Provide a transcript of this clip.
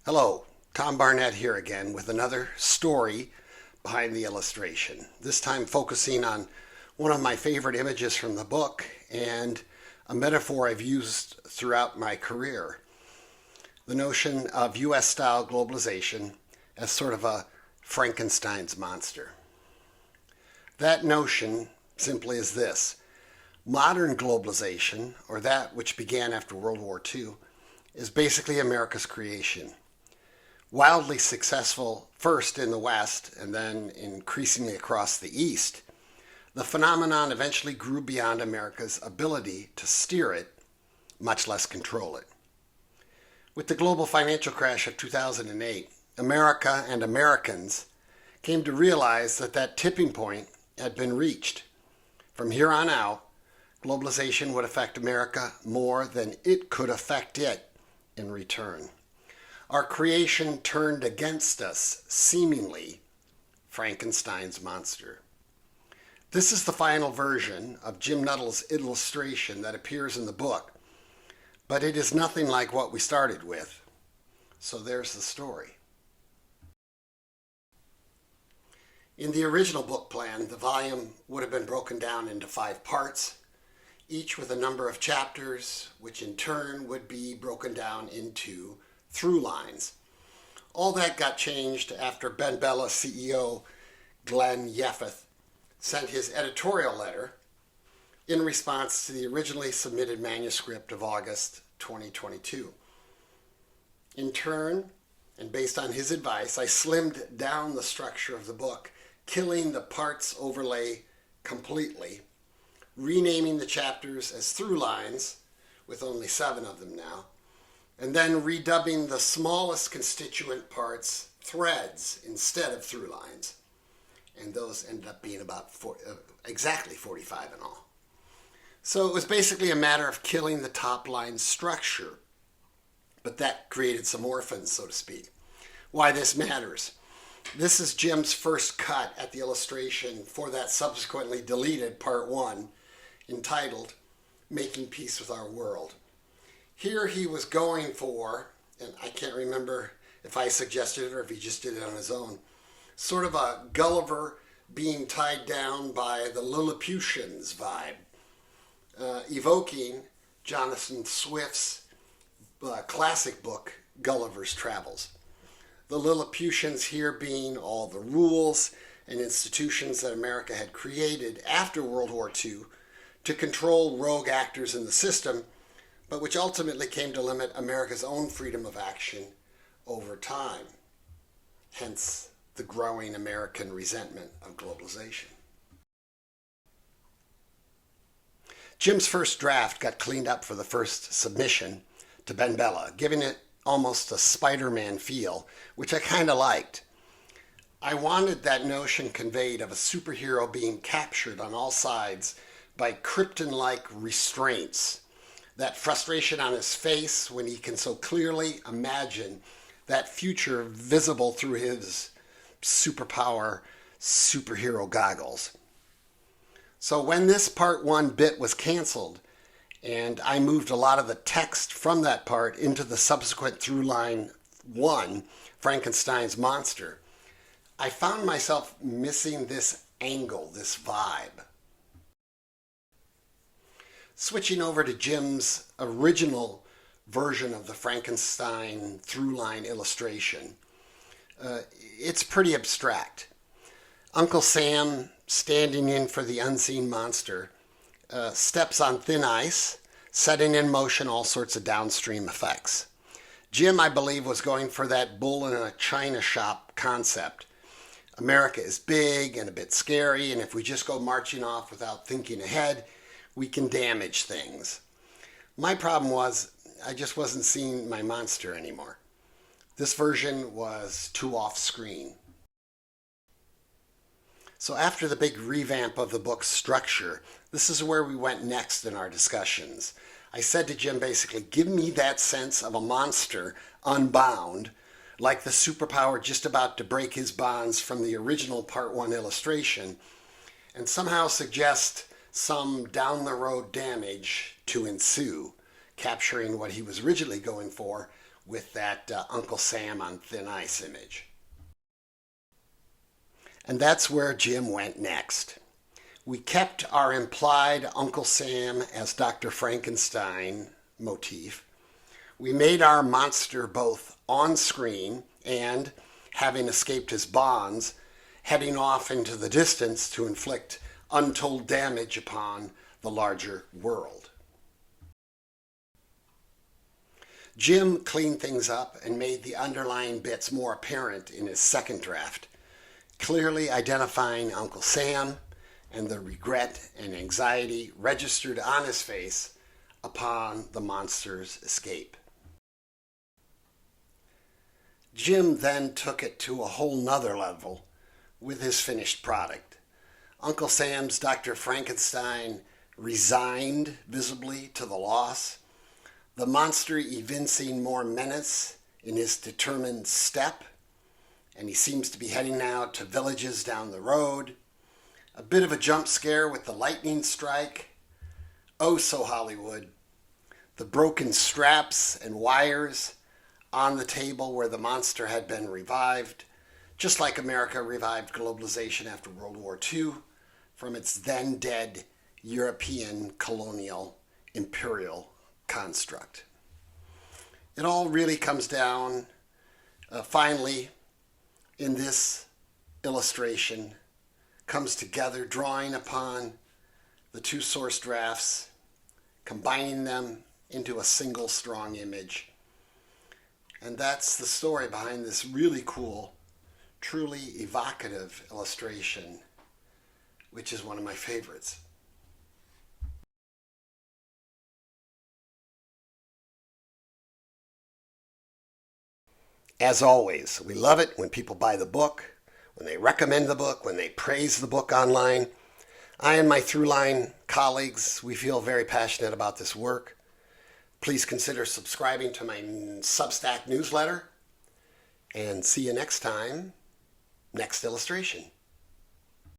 Hello, Tom Barnett here again with another story behind the illustration. This time focusing on one of my favorite images from the book and a metaphor I've used throughout my career. The notion of US-style globalization as sort of a Frankenstein's monster. That notion simply is this. Modern globalization, or that which began after World War II, is basically America's creation. Wildly successful first in the West and then increasingly across the East, the phenomenon eventually grew beyond America's ability to steer it, much less control it. With the global financial crash of 2008, America and Americans came to realize that that tipping point had been reached. From here on out, globalization would affect America more than it could affect it in return. Our creation turned against us, seemingly Frankenstein's monster. This is the final version of Jim Nuttall's illustration that appears in the book, but it is nothing like what we started with. So there's the story. In the original book plan, the volume would have been broken down into 5 parts, each with a number of chapters, which in turn would be broken down into Throughline. All that got changed after Ben Bella CEO Glenn Yeffeth sent his editorial letter in response to the originally submitted manuscript of August 2022. In turn, and based on his advice, I slimmed down the structure of the book, killing the parts overlay completely, renaming the chapters as Throughline, with only 7 of them now, and then redubbing the smallest constituent parts threads instead of Throughline. And those ended up being about exactly 45 in all. So it was basically a matter of killing the top line structure, but that created some orphans, so to speak. Why this matters. This is Jim's first cut at the illustration for that subsequently deleted part 1, entitled Making Peace with Our World. Here he was going for, and I can't remember if I suggested it or if he just did it on his own, sort of a Gulliver being tied down by the Lilliputians vibe, evoking Jonathan Swift's classic book, Gulliver's Travels. The Lilliputians here being all the rules and institutions that America had created after World War II to control rogue actors in the system, but which ultimately came to limit America's own freedom of action over time. Hence the growing American resentment of globalization. Jim's first draft got cleaned up for the first submission to Ben Bella, giving it almost a Spider-Man feel, which I kind of liked. I wanted that notion conveyed of a superhero being captured on all sides by Krypton-like restraints, that frustration on his face when he can so clearly imagine that future visible through his superpower superhero goggles. So when this part 1 bit was canceled, and I moved a lot of the text from that part into the subsequent Throughline 1, Frankenstein's monster, I found myself missing this angle, this vibe. Switching over to Jim's original version of the Frankenstein Throughline illustration, it's pretty abstract. Uncle Sam, standing in for the unseen monster, steps on thin ice, setting in motion all sorts of downstream effects. Jim, I believe, was going for that bull in a china shop concept. America is big and a bit scary, and if we just go marching off without thinking ahead, we can damage things. My problem was I just wasn't seeing my monster anymore. This version was too off-screen. So after the big revamp of the book's structure, this is where we went next in our discussions. I said to Jim basically, give me that sense of a monster unbound, like the superpower just about to break his bonds from the original Part 1 illustration, and somehow suggest some down-the-road damage to ensue, capturing what he was originally going for, with that Uncle Sam on thin ice image. And that's where Jim went next. We kept our implied Uncle Sam as Dr. Frankenstein motif. We made our monster both on screen and, having escaped his bonds, heading off into the distance to inflict untold damage upon the larger world. Jim cleaned things up and made the underlying bits more apparent in his second draft, clearly identifying Uncle Sam and the regret and anxiety registered on his face upon the monster's escape. Jim then took it to a whole nother level with his finished product. Uncle Sam's Dr. Frankenstein resigned visibly to the loss, the monster evincing more menace in his determined step, and he seems to be heading now to villages down the road. A bit of a jump scare with the lightning strike. Oh, so Hollywood. The broken straps and wires on the table where the monster had been revived, just like America revived globalization after World War II from its then dead European colonial imperial construct. It all really comes down, finally, in this illustration, comes together, drawing upon the two source drafts, combining them into a single strong image. And that's the story behind this really cool, truly evocative illustration, which is one of my favorites. As always, we love it when people buy the book, when they recommend the book, when they praise the book online. I and my Throughline colleagues, we feel very passionate about this work. Please consider subscribing to my Substack newsletter, and see you next time, next illustration.